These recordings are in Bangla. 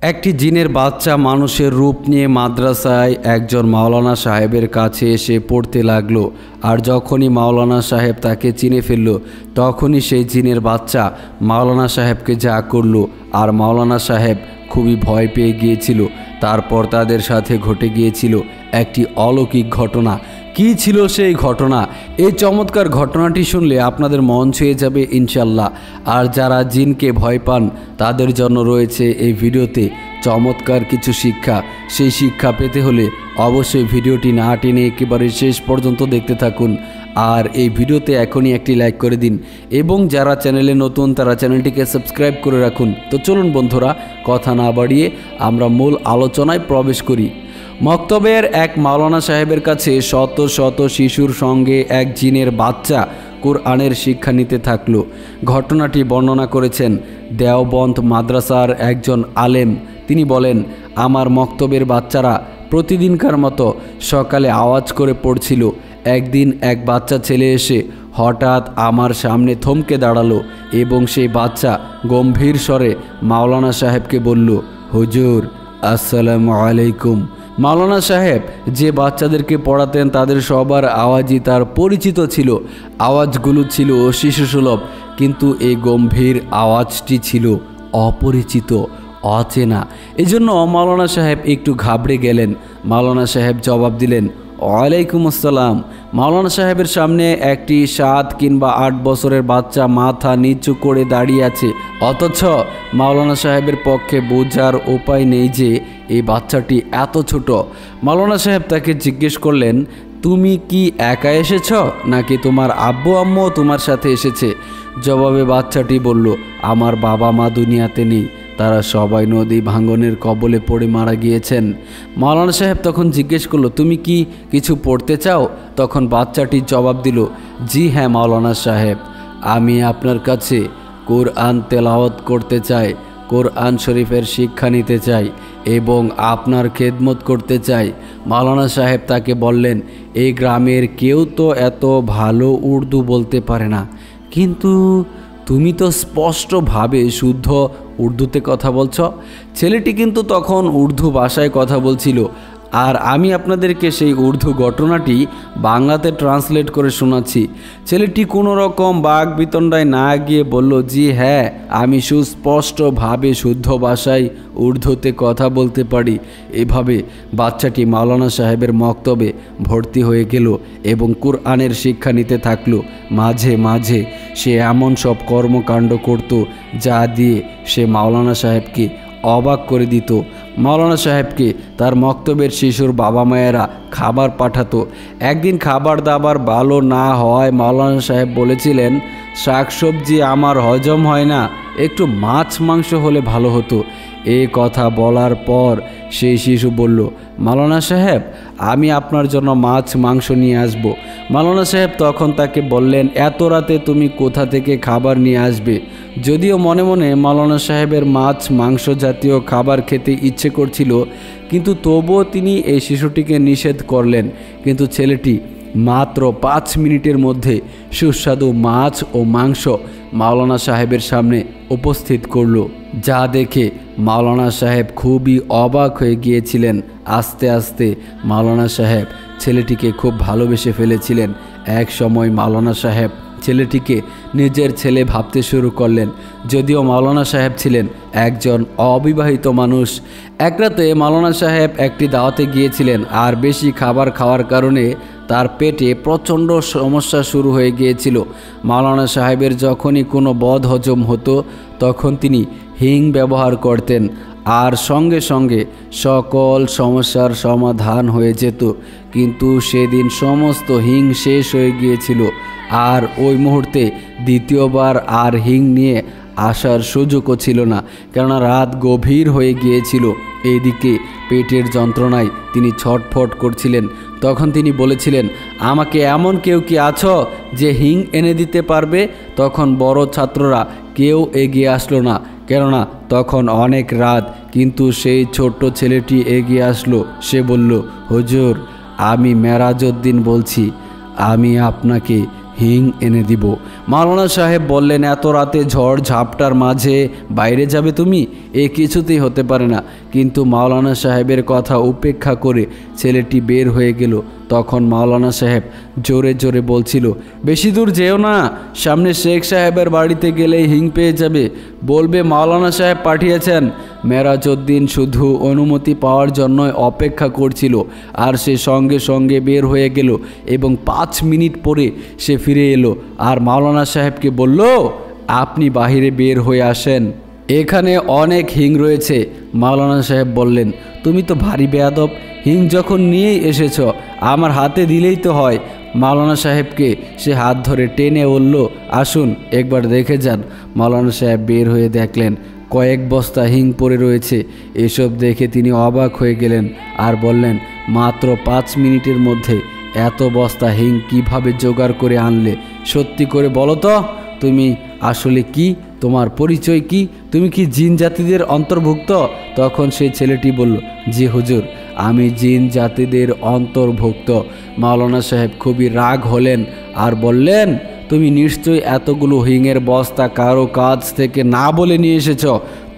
একটি জিনের বাচ্চা মানুষের রূপ নিয়ে মাদ্রাসায় একজন মাওলানা সাহেবের কাছে এসে পড়তে লাগলো। আর যখনই মাওলানা সাহেব তাকে চিনে ফেলল, তখনই সেই জিনের বাচ্চা মাওলানা সাহেবকে যা করলো। আর মাওলানা সাহেব খুবই ভয় পেয়ে গিয়েছিল। তারপর তাদের সাথে ঘটে গিয়েছিল একটি অলৌকিক ঘটনা। কী ছিল সেই ঘটনা? এই চমৎকার ঘটনাটি শুনলে আপনাদের মন ছুঁয়ে যাবে ইনশাল্লাহ। আর যারা জিনকে ভয় পান তাদের জন্য রয়েছে এই ভিডিওতে চমৎকার কিছু শিক্ষা। সেই শিক্ষা পেতে হলে অবশ্যই ভিডিওটি না টেনে একেবারে শেষ পর্যন্ত দেখতে থাকুন। আর এই ভিডিওতে এখনই একটি লাইক করে দিন এবং যারা চ্যানেলে নতুন তারা চ্যানেলটিকে সাবস্ক্রাইব করে রাখুন। তো চলুন বন্ধুরা, কথা না বাড়িয়ে আমরা মূল আলোচনায় প্রবেশ করি। মক্তবের এক মাওলানা সাহেবের কাছে শত শত শিশুর সঙ্গে এক জিনের বাচ্চা কোরআনের শিক্ষা নিতে থাকলো। ঘটনাটি বর্ণনা করেছেন দেওবন্দ মাদ্রাসার একজন আলেম। তিনি বলেন, আমার মক্তবের বাচ্চারা প্রতিদিনকার মতো সকালে আওয়াজ করে পড়ছিল। একদিন এক বাচ্চা ছেলে এসে হঠাৎ আমার সামনে থমকে দাঁড়ালো এবং সেই বাচ্চা গম্ভীর স্বরে মাওলানা সাহেবকে বলল, হুজুর আসসালামু আলাইকুম। মাওলানা সাহেব যে বাচ্চাদেরকে পড়াতেন তাদের সবার আওয়াজই তার পরিচিত ছিল। আওয়াজগুলো ছিল শিশুসুলভ, কিন্তু এই গম্ভীর আওয়াজটি ছিল অপরিচিত, অচেনা। এজন্য মাওলানা সাহেব একটু ঘাবড়ে গেলেন। মাওলানা সাহেব জবাব দিলেন, ওয়ালাইকুম আসসালাম। মাওলানা সাহেবের সামনে একটি 7 কিংবা 8 বছরের বাচ্চা মাথা নিচু করে দাঁড়িয়ে আছে, অথচ মাওলানা সাহেবের পক্ষে বোঝার উপায় নেই যে এই বাচ্চাটি এত ছোট। মাওলানা সাহেব তাকে জিজ্ঞেস করলেন, তুমি কি একা এসেছ নাকি তোমার আব্বু আম্মু তোমার সাথে এসেছে? জবাবে বাচ্চাটি বলল, আমার বাবা মা দুনিয়াতে নেই, তারা সবাই নদী ভাঙনের কবলে পড়ে মারা গিয়েছেন। মাওলানা সাহেব তখন জিজ্ঞেস করলো, তুমি কি কিছু পড়তে চাও? তখন বাচ্চাটি জবাব দিল, জি হ্যাঁ মাওলানা সাহেব, আমি আপনার কাছে কোরআন তেলাওয়াত করতে চাই, কোরআন শরীফের শিক্ষা নিতে চাই এবং আপনার খেদমত করতে চাই। মাওলানা সাহেব তাকে বললেন, এই গ্রামের কেউ তো এত ভালো উর্দু বলতে পারে না, কিন্তু তুমি তো স্পষ্টভাবে শুদ্ধ উর্দুতে কথা বলছ। ছেলেটি কিন্তু তখন উর্দু ভাষায় কথা বলছিল, আর আমি আপনাদেরকে সেই উর্দু ঘটনাটি বাংলাতে ট্রান্সলেট করে শোনাচ্ছি। ছেলেটি কোনো রকম বাক বিতণ্ডায় না গিয়ে বলল, জি হ্যাঁ, আমি সুস্পষ্টভাবে শুদ্ধ ভাষায় উর্দুতে কথা বলতে পারি। এভাবে বাচ্চাটি মাওলানা সাহেবের মক্তবে ভর্তি হয়ে গেল এবং কোরআনের শিক্ষা নিতে থাকলো। মাঝে মাঝে সে এমন সব কর্মকাণ্ড করত যা দিয়ে সে মাওলানা সাহেবকে অবাক করে দিত। মাওলানা সাহেবকে তার মক্তবের শিশুর বাবা মায়েরা খাবার পাঠাতো। একদিন খাবার দাবার ভালো না হওয়ায় মাওলানা সাহেব বলেছিলেন, শাকসবজি আমার হজম হয় না, একটু মাছ মাংস হলে ভালো হতো। এই কথা বলার পর সেই শিশু বলল, মাওলানা সাহেব, আমি আপনার জন্য মাছ মাংস নিয়ে আসব। মাওলানা সাহেব তখন তাকে বললেন, এত রাতে তুমি কোথা থেকে খাবার নিয়ে আসবে? যদিও মনে মনে মাওলানা সাহেবের মাছ মাংস জাতীয় খাবার খেতে ইচ্ছে করছিল, কিন্তু তবুও তিনি এই শিশুটিকে নিষেধ করলেন। কিন্তু ছেলেটি মাত্র 5 মিনিটের মধ্যে সুস্বাদু মাছ ও মাংস মাওলানা সাহেবের সামনে উপস্থিত করল, যা দেখে মাওলানা সাহেব খুবই অবাক হয়ে গিয়েছিলেন। আস্তে আস্তে মাওলানা সাহেব ছেলেটিকে খুব ভালোবেসে ফেলেছিলেন। এক সময় মাওলানা সাহেব ছেলেটিকে নিজের ছেলে ভাবতে শুরু করলেন। যদিও মাওলানা সাহেব ছিলেন একজন অবিবাহিত মানুষ। এক রাতে মাওলানা সাহেব একটি দাওয়াতে গিয়েছিলেন, আর বেশি খাবার খাওয়ার কারণে তার পেটে প্রচণ্ড সমস্যা শুরু হয়ে গিয়েছিল। মাওলানা সাহেবের যখনই কোনো বদ হজম হতো তখন তিনি হিং ব্যবহার করতেন, আর সঙ্গে সঙ্গে সকল সমস্যার সমাধান হয়ে যেত। কিন্তু সেদিন সমস্ত হিং শেষ হয়ে গিয়েছিল, আর ওই মুহূর্তে দ্বিতীয়বার আর হিং নিয়ে আসার সুযোগও ছিল না, কেননা রাত গভীর হয়ে গিয়েছিল। এইদিকে পেটের যন্ত্রণায় তিনি ছটফট করছিলেন। তখন তিনি বলেছিলেন, আমাকে এমন কেউ কি আছো যে হিং এনে দিতে পারবে? তখন বড় ছাত্ররা কেউ এগিয়ে আসলো না, কেননা তখন অনেক রাত। কিন্তু সেই ছোট্ট ছেলেটি এগিয়ে আসলো। সে বলল, হুজুর, আমি মেরাজউদ্দিন বলছি, আমি আপনাকে হিং এনে দিব। মাওলানা সাহেব বললেন, এত রাতে ঝড় ঝাপটার মাঝে বাইরে যাবে তুমি? এ কিছুতেই হতে পারে না। কিন্তু মাওলানা সাহেবের কথা উপেক্ষা করে ছেলেটি বের হয়ে গেল। তখন মাওলানা সাহেব জোরে জোরে বলছিল, বেশি দূর যেও না, সামনে শেখ সাহেবের বাড়িতে গেলেই হিং পেয়ে যাবে, বলবে মাওলানা সাহেব পাঠিয়েছেন। মেরাজউদ্দিন শুধু অনুমতি পাওয়ার জন্যই অপেক্ষা করছিল, আর সে সঙ্গে সঙ্গে বের হয়ে গেল এবং 5 মিনিট পরে সে ফিরে এলো আর মাওলানা সাহেবকে বলল, আপনি বাহিরে বের হয়ে আসেন, এখানে অনেক হিং রয়েছে। মাওলানা সাহেব বললেন, তুমি তো ভারী বেয়াদব, হিং যখন নিয়েই এসেছ আমার হাতে দিলেই তো হয়। মাওলানা সাহেবকে সে হাত ধরে টেনে বলল, আসুন একবার দেখে যান। মাওলানা সাহেব বের হয়ে দেখলেন কয়েক বস্তা হিং পড়ে রয়েছে। এসব দেখে তিনি অবাক হয়ে গেলেন আর বললেন, মাত্র 5 মিনিটের মধ্যে এত বস্তা হিং কিভাবে জোগাড় করে আনলে? সত্যি করে বলো তো, তুমি আসলে কি, তোমার পরিচয় কি, তুমি কি জিন জাতিদের অন্তর্ভুক্ত? তখন সেই ছেলেটি বলল, জি হুজুর, আমি জিন জাতিদের অন্তর্ভুক্ত। মাওলানা সাহেব খুবই রাগ হলেন আর বললেন, তুমি নিশ্চয়ই এতগুলো হিংয়ের বস্তা কারো কাছ থেকে না বলে নিয়ে এসেছ।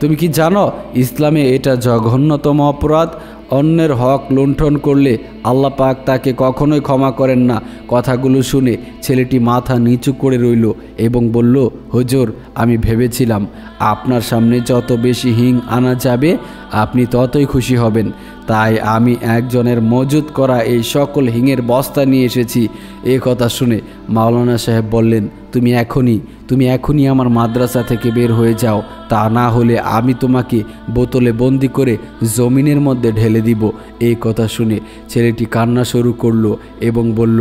তুমি কি জানো ইসলামে এটা জঘন্যতম অপরাধ? অন্যের হক লুণ্ঠন করলে আল্লাহ পাক তাকে কখনোই ক্ষমা করেন না। কথাগুলো শুনে ছেলেটি মাথা নিচু করে রইল এবং বলল, হুজুর, আমি ভেবেছিলাম আপনার সামনে যত বেশি হিং আনা যাবে আপনি ততই খুশি হবেন, তাই আমি একজনের মজুত করা এই সকল হিঙের বস্তা নিয়ে এসেছি। এ কথা শুনে মাওলানা সাহেব বললেন, তুমি এখনই আমার মাদ্রাসা থেকে বের হয়ে যাও, তা না হলে আমি তোমাকে বোতলে বন্দি করে জমিনের মধ্যে ঢেলে দিব। এই কথা শুনে ছেলেটি কান্না শুরু করলো এবং বলল,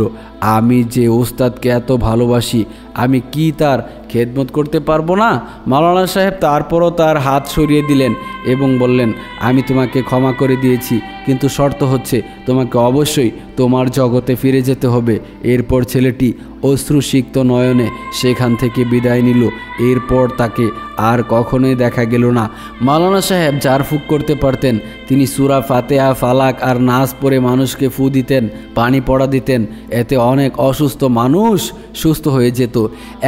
আমি যে ওস্তাদকে এত ভালোবাসি, আমি কি তার খেদমত করতে পারবো না? মাওলানা সাহেব তারপরও তার হাত সরিয়ে দিলেন এবং বললেন, আমি তোমাকে ক্ষমা করে দিয়েছি, কিন্তু শর্ত হচ্ছে তোমাকে অবশ্যই তোমার জগতে ফিরে যেতে হবে। এরপর ছেলেটি অশ্রুসিক্ত নয়নে সেখান থেকে বিদায় নিল। এরপর তাকে আর কখনোই দেখা গেল না। মাওলানা সাহেব ঝাড়ফুঁক করতে পারতেন। তিনি সূরা ফাতিহা, ফালাক আর নাস পড়ে মানুষকে ফু দিতেন, পানি পড়া দিতেন। এতে অনেক অসুস্থ মানুষ সুস্থ হয়ে যেত।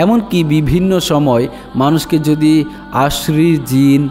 এমনকি বিভিন্ন সময় মানুষকে যদি আশ্রির জিন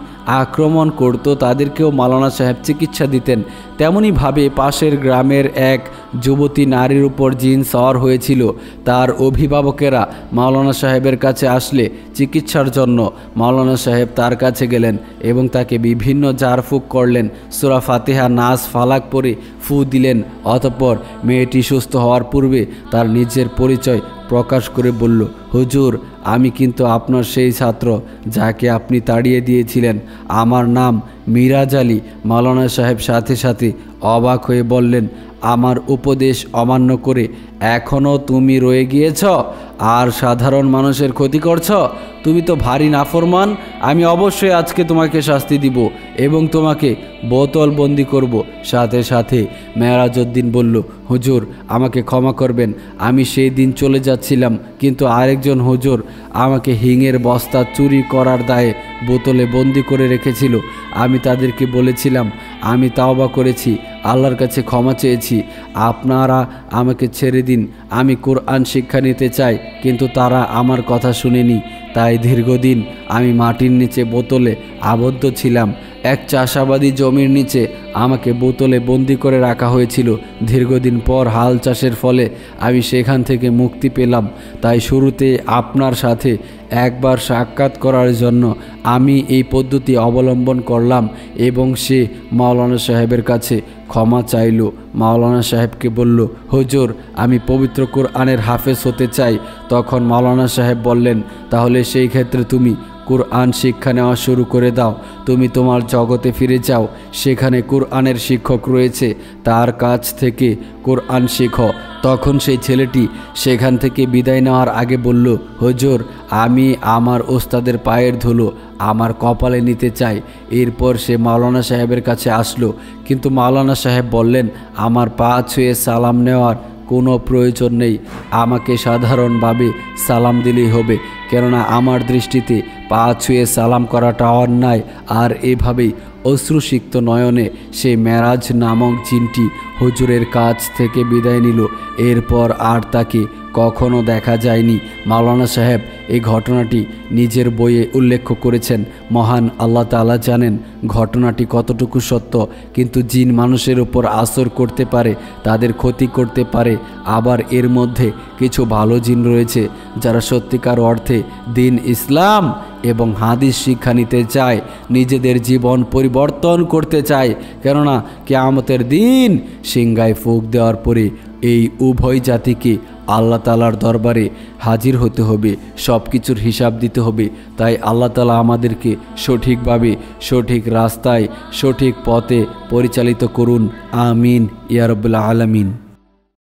আক্রমণ করত তাদেরকেও মাওলানা সাহেব চিকিৎসা দিতেন। তেমনইভাবে পাশের গ্রামের এক যুবতী নারীর উপর জিন সওয়ার হয়েছিল। তার অভিভাবকেরা মাওলানা সাহেবের কাছে আসলে চিকিৎসার জন্য মাওলানা সাহেব তার কাছে গেলেন এবং তাকে বিভিন্ন ঝাড়ফুঁক করলেন, সূরা ফাতিহা, নাস, ফালাক পড়ে ফু দিলেন। অতঃপর মেয়েটি সুস্থ হওয়ার পূর্বে তার নিজের পরিচয় প্রকাশ করে বলল, হুজুর, আমি কিন্তু আপনার সেই ছাত্র যাকে আপনি তাড়িয়ে দিয়েছিলেন। আমার নাম মিরাজ আলী। মাওলানা সাহেব সাথে সাথে অবাক হয়ে বললেন, আমার উপদেশ অমান্য করে এখনও তুমি রয়ে গিয়েছ আর সাধারণ মানুষের ক্ষতি করছ? তুমি তো ভারী নাফরমান। আমি অবশ্যই আজকে তোমাকে শাস্তি দিব এবং তোমাকে বোতল বন্দি করব। সাথে সাথে মেরাজউদ্দিন বলল, হুজুর, আমাকে ক্ষমা করবেন, আমি সেই দিন চলে যাচ্ছিলাম, কিন্তু আরেকজন হুজুর আমাকে হিঙের বস্তা চুরি করার দায়ে বোতলে বন্দি করে রেখেছিল। আমি তাদেরকে বলেছিলাম আমি তাওবা করেছি, আল্লাহর কাছে ক্ষমা চেয়েছি, আপনারা আমাকে ছেড়ে দিন, আমি কোরআন শিক্ষা নিতে চাই। কিন্তু তারা আমার কথা শুনেনি, তাই দীর্ঘদিন আমি মাটির নিচে বোতলে আবদ্ধ ছিলাম। এক চাষাবাদী জমির নিচে আমাকে বোতলে বন্দি করে রাখা হয়েছিল। দীর্ঘদিন পর হাল চাষের ফলে আমি সেখান থেকে মুক্তি পেলাম। তাই শুরুতে আপনার সাথে একবার সাক্ষাৎ করার জন্য আমি এই পদ্ধতি অবলম্বন করলাম এবং সে মাওলানা সাহেবের কাছে ক্ষমা চাইল। মাওলানা সাহেবকে বলল, হুজুর, আমি পবিত্র কোরআনের হাফেজ হতে চাই। তখন মাওলানা সাহেব বললেন, তাহলে সেই ক্ষেত্রে তুমি কোরআন শিক্ষা নেওয়া শুরু করে দাও। তুমি তোমার জগতে ফিরে যাও, সেখানে কোরআনের শিক্ষক রয়েছে, তার কাছ থেকে কোরআন শেখো। তখন সেই ছেলেটি সেখান থেকে বিদায় নেওয়ার আগে বলল, হুজুর, আমি আমার ওস্তাদের পায়ের ধুলো আমার কপালে নিতে চাই। এরপর সে মাওলানা সাহেবের কাছে আসলো, কিন্তু মাওলানা সাহেব বললেন, আমার পা ছুঁয়ে সালাম নেওয়ার কোনো প্রয়োজন নেই, আমাকে সাধারণভাবে সালাম দিলেই হবে, কেননা আমার দৃষ্টিতে পা ছুঁয়ে সালাম করাটা অন্যায়। আর এভাবেই অশ্রুসিক্ত নয়নে সে মেরাজ নামক জিনটি হুজুরের কাছ থেকে বিদায় নিল। এরপর আর তাকে কখনো দেখা যায়নি। মাওলানা সাহেব এই ঘটনাটি নিজের বইয়ে উল্লেখ করেছেন। মহান আল্লাহ তাআলা জানেন ঘটনাটি কতটুকু সত্য, কিন্তু জিন মানুষের উপর আসর করতে পারে, তাদের ক্ষতি করতে পারে। আবার এর মধ্যে কিছু ভালো জিন রয়েছে যারা সত্যিকার অর্থে দিন ইসলাম এবং হাদিস শিক্ষা নিতে চায়, নিজেদের জীবন পরিবর্তন করতে চায়। কেননা কিয়ামতের দিন সিংহায় ফুঁক দেওয়ার পরে এই উভয় জাতিকে আল্লাহ তাআলার দরবারে হাজির হতে হবে, সব কিছুর হিসাব দিতে হবে। তাই আল্লাহ তাআলা আমাদেরকে সঠিকভাবে সঠিক রাস্তায় সঠিক পথে পরিচালিত করুন। আমিন ইয়া রাব্বুল আলামিন।